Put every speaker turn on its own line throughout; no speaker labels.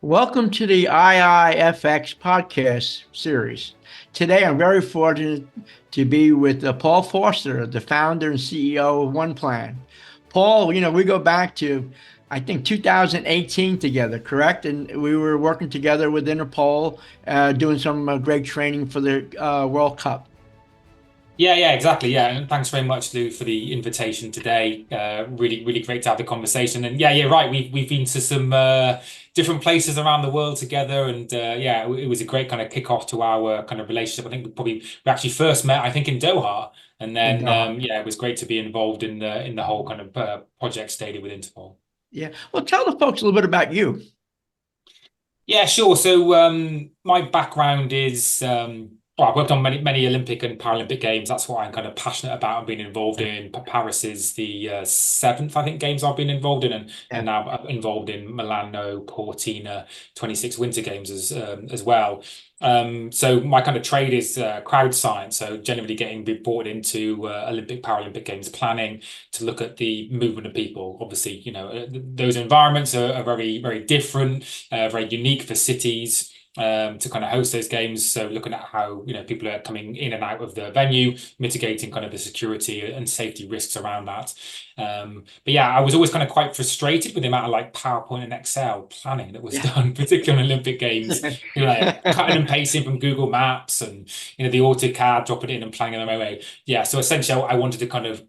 Welcome to the IIFX podcast series. Today, I'm very fortunate to be with Paul Forster, the founder and CEO of OnePlan. Paul, we go back to, I think, 2018 together, correct? And we were working together with Interpol, doing some great training for the World Cup.
Yeah, exactly. Yeah, and thanks very much, Lou, for the invitation today. Really great to have the conversation. And yeah, right. We've been to some different places around the world together, and yeah, it was a great kind of kickoff to our kind of relationship. I think we actually first met, I think, in Doha, and
In
then
Doha.
yeah, it was great to be involved in the whole kind of project study with Interpol.
Yeah. Well, tell the folks a little bit about you.
Yeah, sure. So my background is well, I've worked on many Olympic and Paralympic games. That's what I'm kind of passionate about and been involved in. Paris is the seventh, I think, games I've been involved in, and
Yeah.
now I'm involved in Milano Cortina 26 Winter Games as well. So my kind of trade is crowd science, so generally getting brought into Olympic Paralympic Games planning to look at the movement of people. Obviously, those environments are very different, very unique for cities to kind of host those games. So looking at how people are coming in and out of the venue, mitigating kind of the security and safety risks around that. But yeah, I was always kind of quite frustrated with the amount of like PowerPoint and Excel planning that was
Yeah.
done, particularly on Olympic Games. Like cutting and pasting from Google Maps and the AutoCAD, dropping it in and planning them away. Yeah, so essentially, I wanted to kind of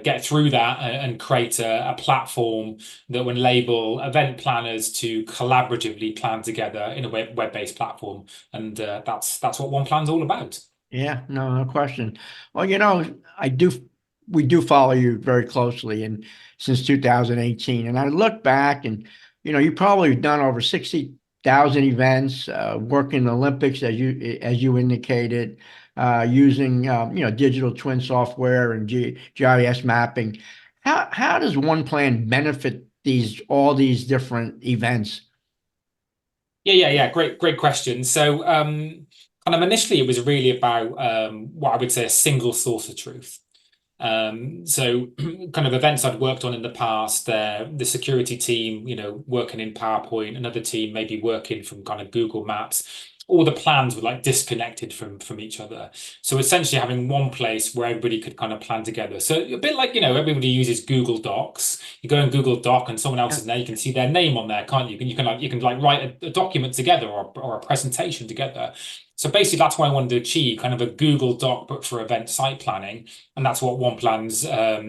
get through that and create a platform that would enable event planners to collaboratively plan together in a web-based platform. And that's what OnePlan's all about.
Yeah, no question. Well, we do follow you very closely and since 2018. And I look back and, you probably have done over 60,000 events, working the Olympics as you indicated, using, digital twin software and GIS mapping. How does one plan benefit all these different events?
Yeah. Great question. So, kind of initially, it was really about what I would say a single source of truth. So kind of events I'd worked on in the past, the security team, working in PowerPoint, another team maybe working from kind of Google Maps. All the plans were like disconnected from each other. So essentially having one place where everybody could kind of plan together. So a bit like, everybody uses Google Docs. You go in Google Doc and someone else
Yeah,
is there, you can see their name on there, can't you? You can write a document together or a presentation together. So basically, that's what I wanted to achieve, kind of a Google Doc, but for event site planning. And that's what OnePlan's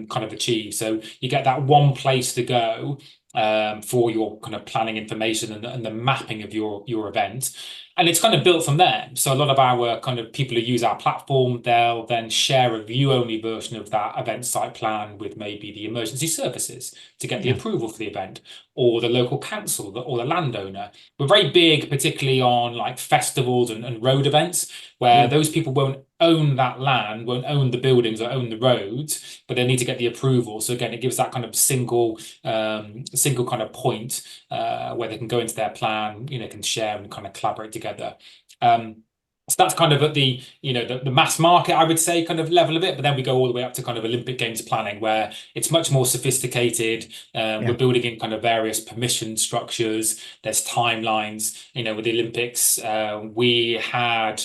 kind of achieved. So you get that one place to go for your kind of planning information and the mapping of your event. And it's kind of built from there. So a lot of our kind of people who use our platform, they'll then share a view-only version of that event site plan with maybe the emergency services to get the
yeah,
approval for the event, or the local council or the landowner. We're very big, particularly on like festivals and road events, where
yeah.
those people won't own that land, won't own the buildings or own the roads, but they need to get the approval. So again, it gives that kind of single kind of point where they can go into their plan, can share and kind of collaborate together. Um, so that's kind of at the mass market, I would say, kind of level of it. But then we go all the way up to kind of Olympic Games planning, where it's much more sophisticated.
Yeah.
We're building in kind of various permission structures. There's timelines. With the Olympics, we had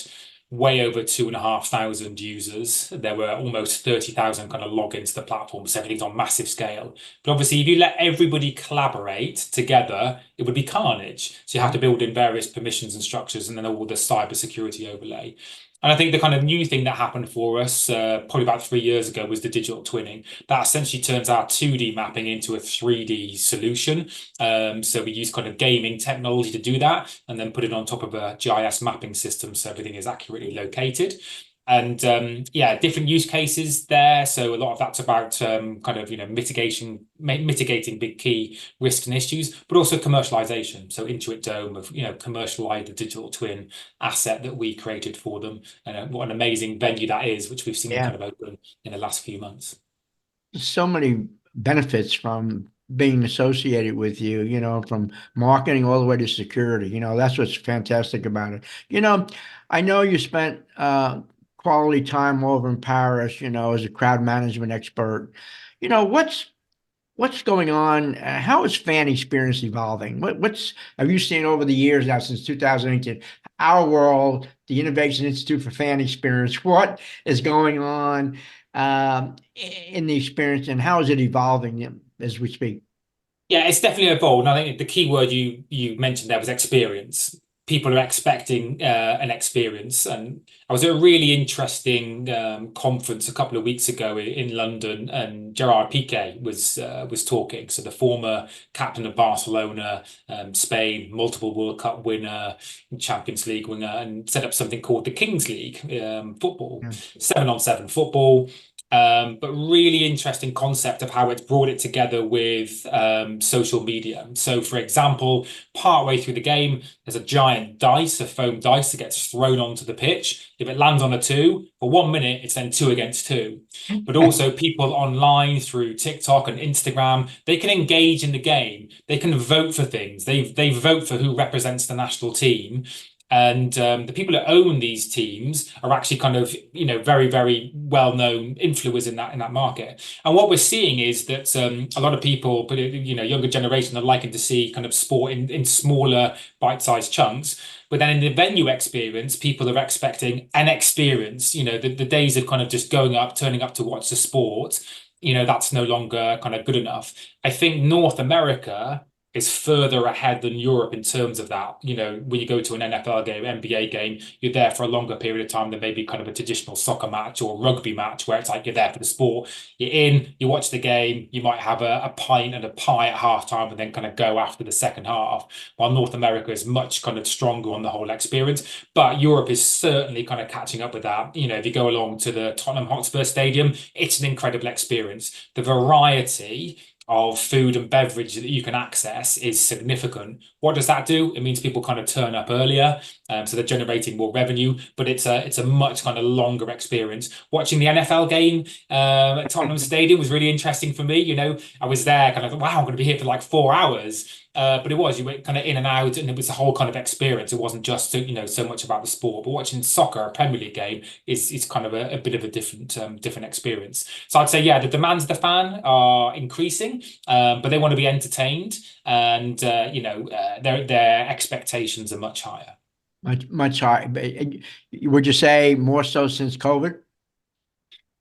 way over 2,500 users. There were almost 30,000 kind of logins to the platform. So everything's on massive scale. But obviously, if you let everybody collaborate together, it would be carnage. So you have to build in various permissions and structures and then all the cyber security overlay. And I think the kind of new thing that happened for us probably about 3 years ago was the digital twinning. That essentially turns our 2D mapping into a 3D solution. So we use kind of gaming technology to do that and then put it on top of a GIS mapping system so everything is accurately located. And yeah, different use cases there. So a lot of that's about kind of mitigating big key risks and issues, but also commercialization. So Intuit Dome of commercialize the digital twin asset that we created for them, and what an amazing venue that is, which we've seen
Yeah.
kind of open in the last few months.
So many benefits from being associated with you, from marketing all the way to security. That's what's fantastic about it. I know you spent quality time over in Paris, as a crowd management expert. You know, what's what's going on? How is fan experience evolving? What's have you seen over the years now since 2018? Our world, the Innovation Institute for Fan Experience, what is going on in the experience, and how is it evolving as we speak?
Yeah, it's definitely evolved. And I think the key word you mentioned there was experience. People are expecting an experience, and I was at a really interesting conference a couple of weeks ago in London, and Gerard Piqué was talking. So the former captain of Barcelona, Spain, multiple World Cup winner, Champions League winner, and set up something called the Kings League football,
Yeah.
7-on-7 football. But really interesting concept of how it's brought it together with social media. So, for example, partway through the game, there's a giant dice, a foam dice that gets thrown onto the pitch. If it lands on a two, for 1 minute, it's then two against two. But also, people online through TikTok and Instagram, they can engage in the game. They can vote for things. They vote for who represents the national team. And the people that own these teams are actually kind of, very, very well-known influencers in that market. And what we're seeing is that a lot of people, but younger generation are liking to see kind of sport in smaller, bite-sized chunks. But then in the venue experience, people are expecting an experience. The days of kind of just going up, turning up to watch the sport, that's no longer kind of good enough. I think North America is further ahead than Europe in terms of that. When you go to an NFL game, NBA game, you're there for a longer period of time than maybe kind of a traditional soccer match or rugby match, where it's like you're there for the sport. You're in, you watch the game, you might have a pint and a pie at halftime and then kind of go after the second half. While North America is much kind of stronger on the whole experience. But Europe is certainly kind of catching up with that. If you go along to the Tottenham Hotspur Stadium, it's an incredible experience. The variety of food and beverage that you can access is significant. What does that do? It means people kind of turn up earlier, so they're generating more revenue, but it's a much kind of longer experience. Watching the NFL game at Tottenham Stadium was really interesting for me. I was there kind of, wow, I'm going to be here for like 4 hours. But you went kind of in and out, and it was a whole kind of experience. It wasn't just so much about the sport. But watching soccer, a Premier League game, is kind of a bit of a different experience. So I'd say, yeah, the demands of the fan are increasing, but they want to be entertained, and their expectations are much higher.
Much higher. Would you say more so since COVID?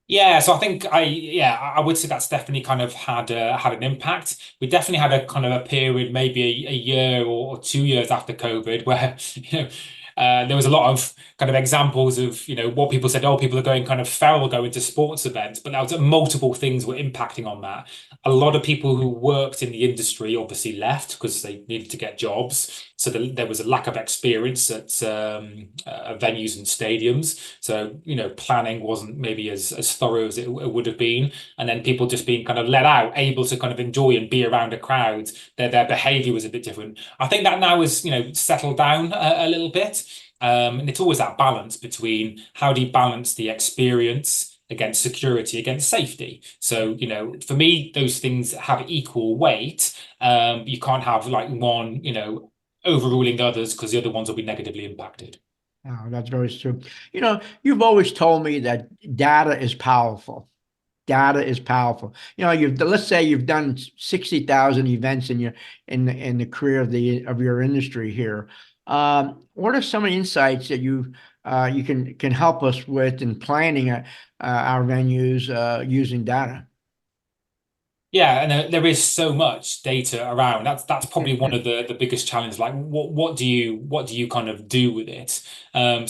Yeah, so I think I would say that's definitely kind of had an impact. We definitely had a kind of a period, maybe a year or 2 years after COVID, where there was a lot of kind of examples of what people said. Oh, people are going kind of feral, going to sports events, but that was multiple things were impacting on that. A lot of people who worked in the industry obviously left because they needed to get jobs. So there was a lack of experience at venues and stadiums. So planning wasn't maybe as thorough as it would have been, and then people just being kind of let out, able to kind of enjoy and be around a crowd. Their behaviour was a bit different. I think that now has settled down a little bit, and it's always that balance between how do you balance the experience against security, against safety. So, for me, those things have equal weight. You can't have like one, overruling the others because the other ones will be negatively impacted.
Oh, that's very true. You've always told me that data is powerful. Data is powerful. Let's say you've done 60,000 events in the career of your industry here. What are some of the insights that you can help us with in planning our venues using data?
Yeah, and there is so much data around. That's probably one of the biggest challenges. Like, what do you kind of do with it?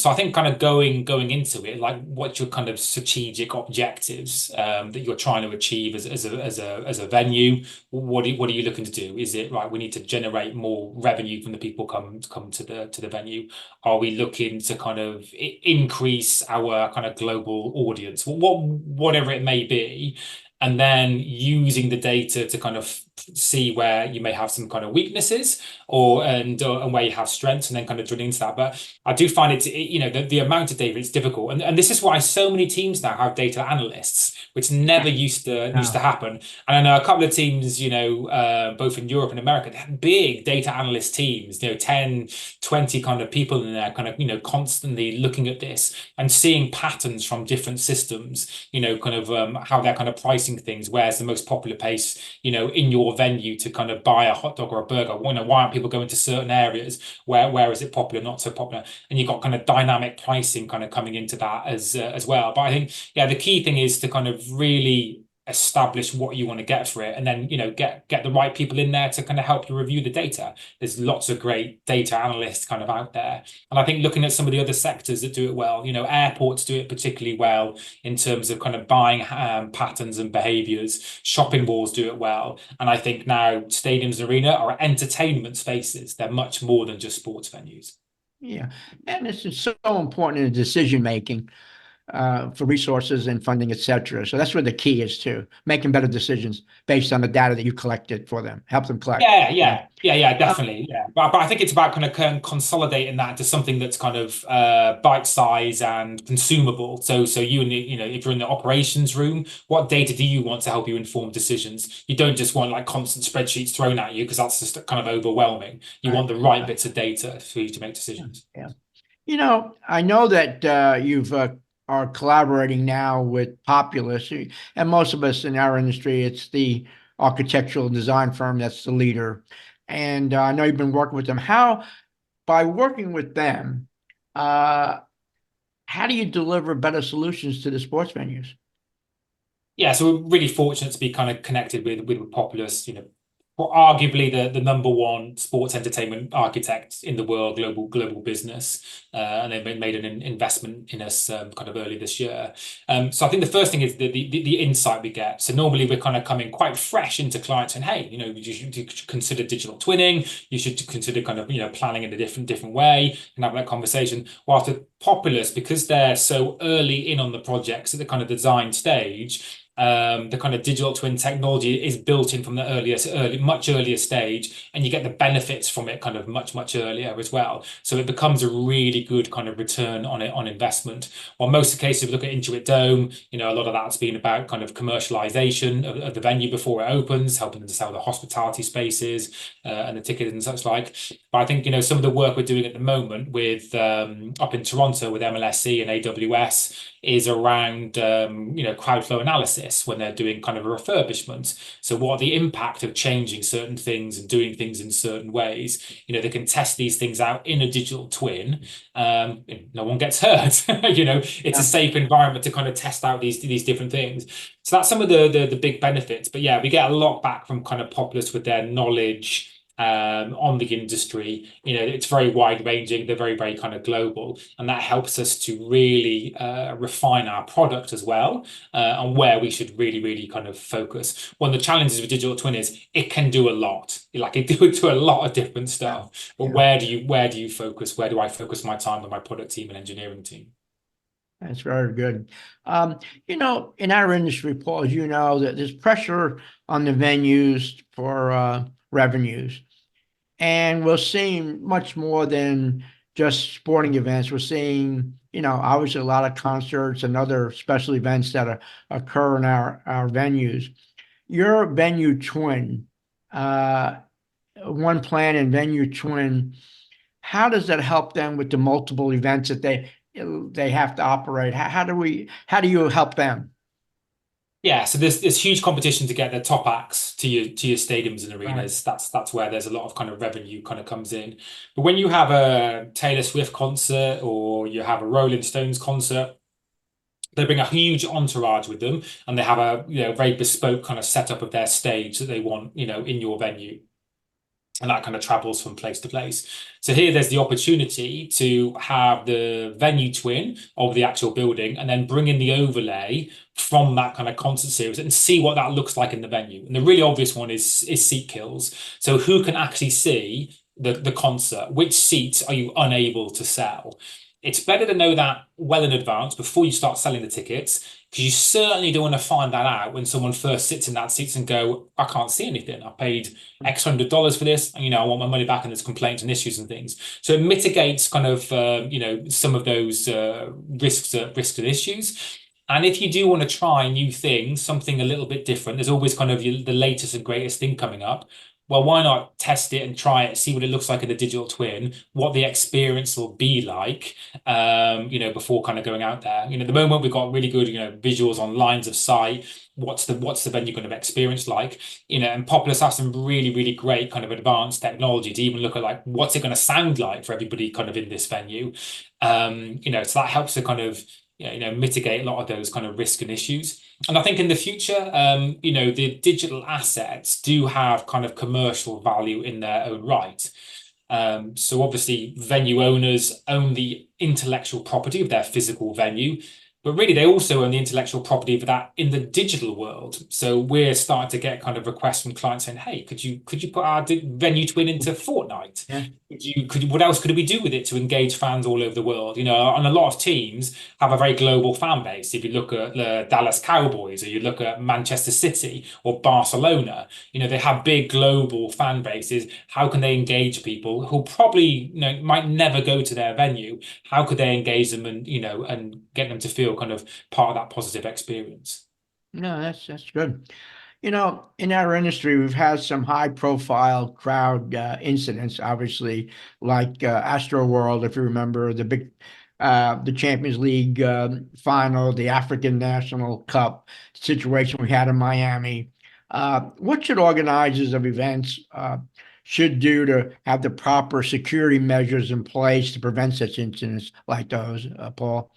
So I think kind of going into it, like, what's your kind of strategic objectives that you're trying to achieve as a venue? What are you looking to do? Is it right? We need to generate more revenue from the people come to the venue. Are we looking to kind of increase our kind of global audience? Whatever it may be, and then using the data to kind of see where you may have some kind of weaknesses and where you have strengths, and then kind of drill into that. But I do find the amount of data is difficult, and this is why so many teams now have data analysts, which never used to happen. And I know a couple of teams, both in Europe and America, they have big data analyst teams, 10, 20 kind of people in there, kind of, constantly looking at this and seeing patterns from different systems, how they're kind of pricing things. Where's the most popular place, in your venue to kind of buy a hot dog or a burger? Why aren't people going to certain areas? Where is it popular, not so popular? And you've got kind of dynamic pricing kind of coming into that as well. But I think, yeah, the key thing is to kind of really establish what you want to get for it, and then get the right people in there to kind of help you review the data. There's lots of great data analysts kind of out there, and I think looking at some of the other sectors that do it well, airports do it particularly well in terms of kind of buying patterns and behaviors. Shopping malls do it well, and I think now stadiums and arena are entertainment spaces. They're much more than just sports venues.
Yeah, and this is so important in decision making for resources and funding, et cetera. So that's where the key is to making better decisions based on the data that you collected for them. Help them collect.
Yeah, definitely. Yeah. But I think it's about kind of consolidating that into something that's kind of bite size and consumable. So you if you're in the operations room, what data do you want to help you inform decisions? You don't just want like constant spreadsheets thrown at you, because that's just kind of overwhelming. You want the right bits of data for you to make decisions.
Yeah. I know that you've are collaborating now with Populous, and most of us in our industry, it's the architectural design firm that's the leader. And I know you've been working with them. By working with them, how do you deliver better solutions to the sports venues?
Yeah, so we're really fortunate to be kind of connected with Populous, arguably the number one sports entertainment architect in the world, global business, and they've made an investment in us kind of early this year. So I think the first thing is the insight we get. So normally we're kind of coming quite fresh into clients and, hey, you should consider digital twinning. You should consider kind of planning in a different way, and have that conversation. Whilst with Populous, because they're so early in on the projects at the kind of design stage, the kind of digital twin technology is built in from the much earlier stage, and you get the benefits from it kind of much earlier as well. So it becomes a really good kind of return on investment. While most of the cases, we look at Intuit Dome, a lot of that's been about kind of commercialization of the venue before it opens, helping them to sell the hospitality spaces and the tickets and such like. But I think some of the work we're doing at the moment with up in Toronto with MLSE and AWS is around crowd flow analysis when they're doing kind of a refurbishment. So what are the impact of changing certain things and doing things in certain ways? They can test these things out in a digital twin. No one gets hurt. It's a safe environment to kind of test out these different things. So that's some of the big benefits. But yeah, we get a lot back from kind of Populous with their knowledge on the industry. It's very wide ranging. They're very kind of global, and that helps us to really refine our product as well, on where we should really kind of focus. One of the challenges with digital twin is it can do a lot. Like it do a lot of different stuff. But where do you focus? Where do I focus my time with my product team and engineering team?
That's very good. In our industry, Paul, as you know, that there's pressure on the venues for revenues. And we're seeing much more than just sporting events. We're seeing, obviously a lot of concerts and other special events that occur in our venues. Your venue twin, OnePlan and venue twin, how does that help them with the multiple events that they have to operate? How do you help them?
Yeah, so there's huge competition to get the top acts to your stadiums and arenas. Right. That's where there's a lot of kind of revenue kind of comes in. But when you have a Taylor Swift concert or you have a Rolling Stones concert, they bring a huge entourage with them, and they have a very bespoke kind of setup of their stage that they want in your venue. And that kind of travels from place to place. So here there's the opportunity to have the venue twin of the actual building, and then bring in the overlay from that kind of concert series and see what that looks like in the venue. And the really obvious one is seat kills. So who can actually see the concert? Which seats are you unable to sell? It's better to know that well in advance before you start selling the tickets. because you certainly don't want to find that out when someone first sits in that seat and go, I can't see anything. I paid X $100 for this, and I want my money back, and there's complaints and issues and things. So it mitigates kind of some of those risks and issues. And if you do want to try new things, something a little bit different, there's always kind of the latest and greatest thing coming up. Well, why not test it and try it, see what it looks like in the digital twin, what the experience will be like, before kind of going out there. At the moment we've got really good, visuals on lines of sight. What's the venue kind of experience like? And Populous has some really, really great kind of advanced technology to even look at like what's it going to sound like for everybody kind of in this venue. So that helps to kind of mitigate a lot of those kind of risk and issues. And I think in the future, the digital assets do have kind of commercial value in their own right. So obviously venue owners own the intellectual property of their physical venue, but really they also own the intellectual property of that in the digital world. So we're starting to get kind of requests from clients saying, hey, could you put our venue twin into Fortnite?
Yeah.
What else could we do with it to engage fans all over the world? And a lot of teams have a very global fan base. If you look at the Dallas Cowboys, or you look at Manchester City or Barcelona, they have big global fan bases. How can they engage people who probably might never go to their venue? How could they engage them and get them to feel kind of part of that positive experience?
No, that's good. In our industry, we've had some high-profile crowd incidents, obviously, like Astro World, if you remember, the Champions League final, the African National Cup situation we had in Miami. What should organizers of events should do to have the proper security measures in place to prevent such incidents like those, Paul?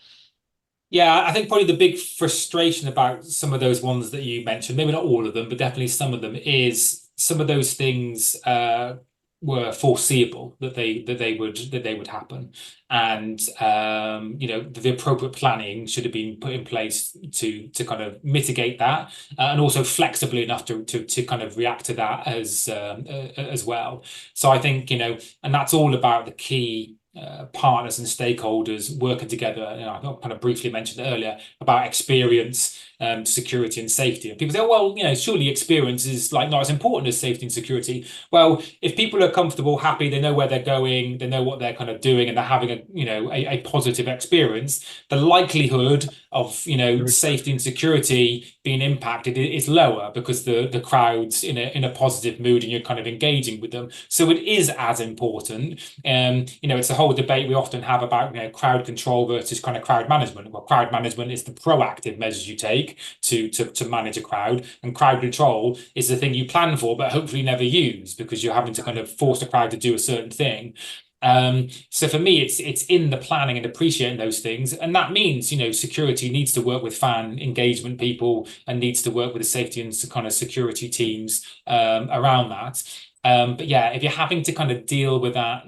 Yeah, I think probably the big frustration about some of those ones that you mentioned, maybe not all of them, but definitely some of them, is some of those things were foreseeable that they would happen, and the appropriate planning should have been put in place to kind of mitigate that, and also flexibly enough to kind of react to that as well. So I think and that's all about the key partners and stakeholders working together. I kind of briefly mentioned earlier about experience, security and safety. And people say, oh, well, surely experience is like not as important as safety and security. Well, if people are comfortable, happy, they know where they're going, they know what they're kind of doing, and they're having a positive experience, the likelihood of safety and security being impacted is lower, because the crowd's in a positive mood and you're kind of engaging with them. So it is as important. It's a whole debate we often have about crowd control versus kind of crowd management. Well, crowd management is the proactive measures you take to manage a crowd, and crowd control is the thing you plan for but hopefully never use, because you're having to kind of force a crowd to do a certain thing. So for me, it's in the planning and appreciating those things, and that means security needs to work with fan engagement people and needs to work with the safety and kind of security teams around that. But yeah, if you're having to kind of deal with that,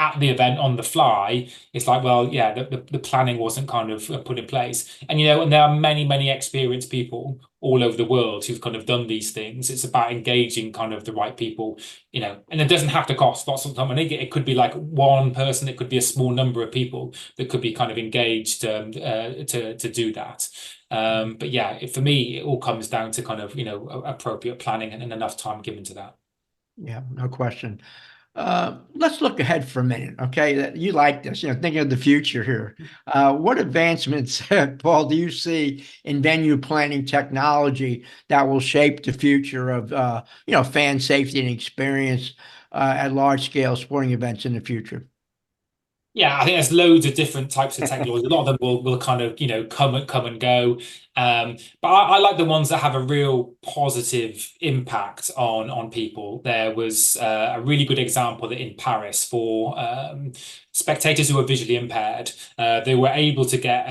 at the event on the fly, it's like, well, yeah, the planning wasn't kind of put in place. And and there are many experienced people all over the world who've kind of done these things. It's about engaging kind of the right people, and it doesn't have to cost lots of money. It could be like one person, it could be a small number of people that could be kind of engaged to do that. But yeah, for me, it all comes down to kind of appropriate planning and enough time given to that.
Yeah, no question. Let's look ahead for a minute, okay? You like this, thinking of the future here. What advancements, Paul, do you see in venue planning technology that will shape the future of, fan safety and experience at large-scale sporting events in the future?
Yeah, I think there's loads of different types of technology. A lot of them will kind of come and go. But I like the ones that have a real positive impact on people. There was a really good example in Paris for spectators who are visually impaired. They were able to get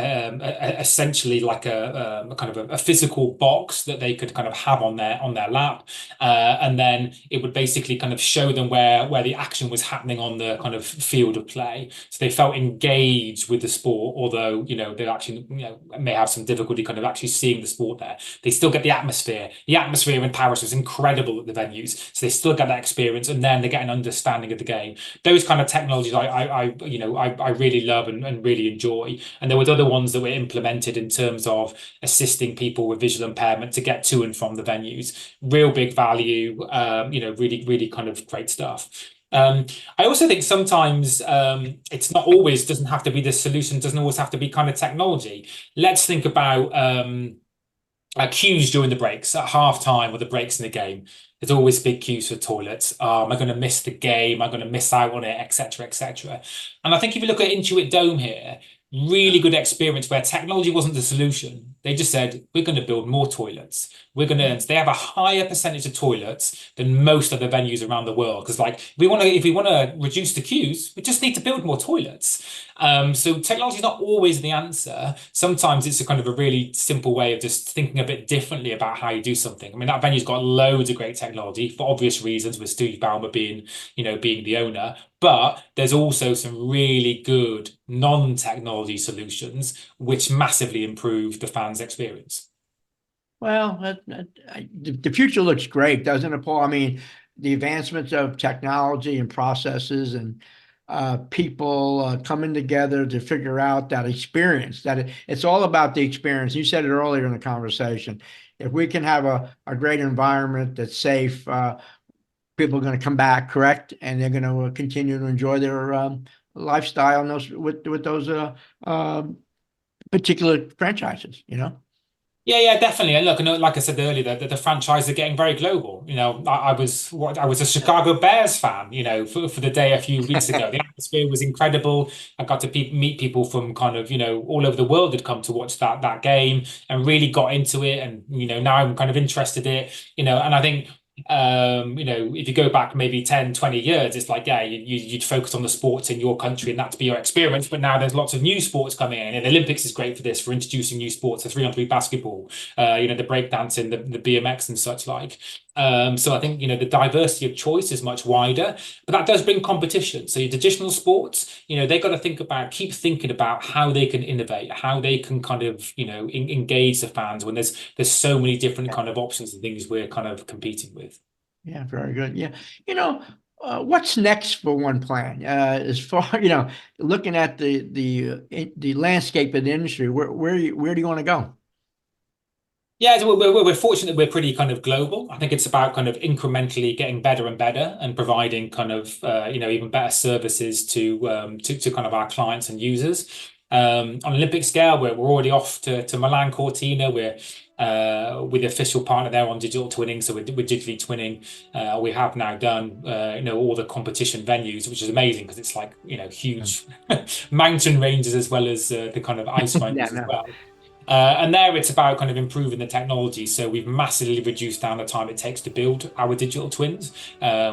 essentially like a kind of a physical box that they could kind of have on their lap, and then it would basically kind of show them where the action was happening on the kind of field of play. So So they felt engaged with the sport, although, they actually, may have some difficulty kind of actually seeing the sport there. They still get the atmosphere. The atmosphere in Paris was incredible at the venues. So they still get that experience, and then they get an understanding of the game. Those kind of technologies I really love and really enjoy. And there were other ones that were implemented in terms of assisting people with visual impairment to get to and from the venues. Real big value, really, really kind of great stuff. I also think sometimes it's not always, doesn't have to be the solution, doesn't always have to be kind of technology. Let's think about queues during the breaks at half time or the breaks in the game. There's always big queues for toilets. Am I going to miss the game? Am I going to miss out on it, etc., etc.? And I think if you look at Intuit Dome here, really good experience where technology wasn't the solution. They just said, we're going to build more toilets. They have a higher percentage of toilets than most other venues around the world. Because if we want to reduce the queues, we just need to build more toilets. So technology is not always the answer. Sometimes it's a kind of a really simple way of just thinking a bit differently about how you do something. I mean, that venue's got loads of great technology for obvious reasons, with Steve Ballmer being the owner. But there's also some really good non-technology solutions which massively improve the fans' experience.
Well, the future looks great, doesn't it, Paul? I mean, the advancements of technology and processes and people coming together to figure out that experience, it's all about the experience. You said it earlier in the conversation. If we can have a great environment that's safe, people are going to come back, correct? And they're going to continue to enjoy their lifestyle with those particular franchises,
Yeah, definitely. And look, like I said earlier, the franchise are getting very global. I was a Chicago Bears fan, for the day a few weeks ago. The atmosphere was incredible. I got to meet people from kind of, all over the world had come to watch that game and really got into it. And, now I'm kind of interested in it, and I think if you go back maybe 10, 20 years, it's like, yeah, you'd focus on the sports in your country and that to be your experience. But now there's lots of new sports coming in. And the Olympics is great for this, for introducing new sports, the 3-on-3 basketball, the breakdancing, the BMX and such like. So I think, the diversity of choice is much wider, but that does bring competition. So your traditional sports, they've got to keep thinking about how they can innovate, how they can kind of, engage the fans when there's so many different kind of options and things we're kind of competing with.
Yeah, very good. Yeah. What's next for OnePlan? As far, looking at the landscape of the industry, where do you want to go?
Yeah, so we're fortunate we're pretty kind of global. I think it's about kind of incrementally getting better and better and providing kind of even better services to kind of our clients and users. On Olympic scale, we're already off to Milan Cortina. We're with the official partner there on digital twinning, so we're digitally twinning. We have now done all the competition venues, which is amazing because it's like huge mountain ranges as well as the kind of ice ranges as well. And there it's about kind of improving the technology. So we've massively reduced down the time it takes to build our digital twins,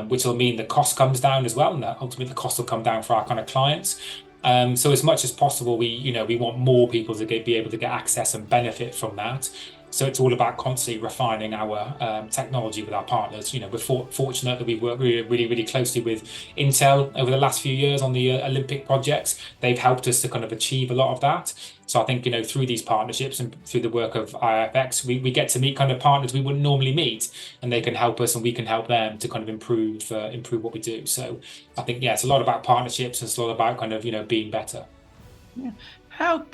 which will mean the cost comes down as well. And ultimately the cost will come down for our kind of clients. So as much as possible, we want more people to be able to get access and benefit from that. So it's all about constantly refining our technology with our partners. We're fortunate that we've worked really, really, really closely with Intel over the last few years on the Olympic projects. They've helped us to kind of achieve a lot of that. So I think, through these partnerships and through the work of IFX, we get to meet kind of partners we wouldn't normally meet, and they can help us and we can help them to kind of improve what we do. So I think, yeah, it's a lot about partnerships and it's a lot about kind of, being better.
Yeah. How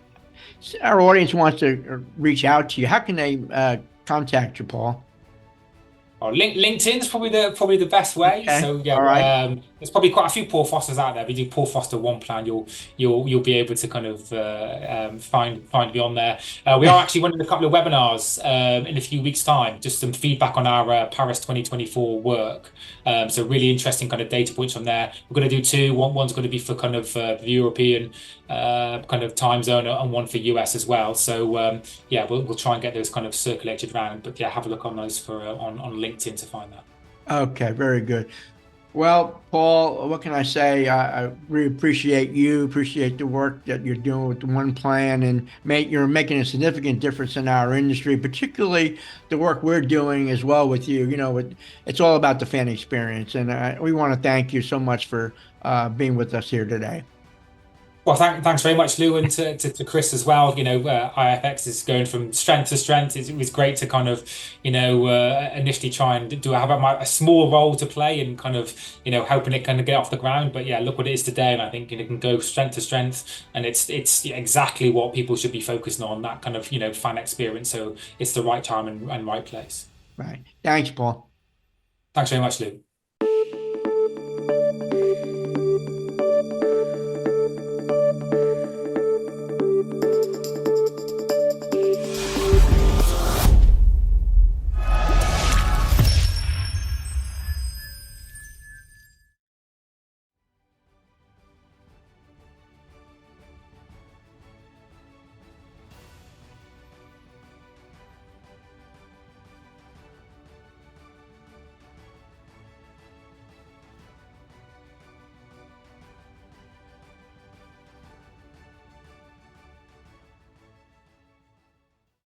our audience wants to reach out to you, how can they contact you, Paul?
LinkedIn's probably the best way.
Okay.
So yeah,
all right.
there's probably quite a few Paul Fosters out there. If you do Paul Foster OnePlan, you'll be able to kind of find me on there. We are actually running a couple of webinars in a few weeks' time, just some feedback on our Paris 2024 work. So really interesting kind of data points from there. We're going to do two. One's going to be for kind of the European kind of time zone, and one for US as well. So yeah, we'll try and get those kind of circulated around. But yeah, have a look on those for on LinkedIn to find that.
Okay, very good. Well, Paul, what can I say? I really appreciate the work that you're doing with the OnePlan, and you're making a significant difference in our industry, particularly the work we're doing as well with you. It's all about the fan experience, and we want to thank you so much for being with us here today.
Well, thanks very much, Lou, and to Chris as well. IFX is going from strength to strength. It was great to kind of, initially try and do have a small role to play and kind of, helping it kind of get off the ground. But yeah, look what it is today, and I think it can go strength to strength, and it's exactly what people should be focusing on, that kind of, fan experience. So it's the right time and right place.
Right. Thanks, Paul.
Thanks very much, Lou.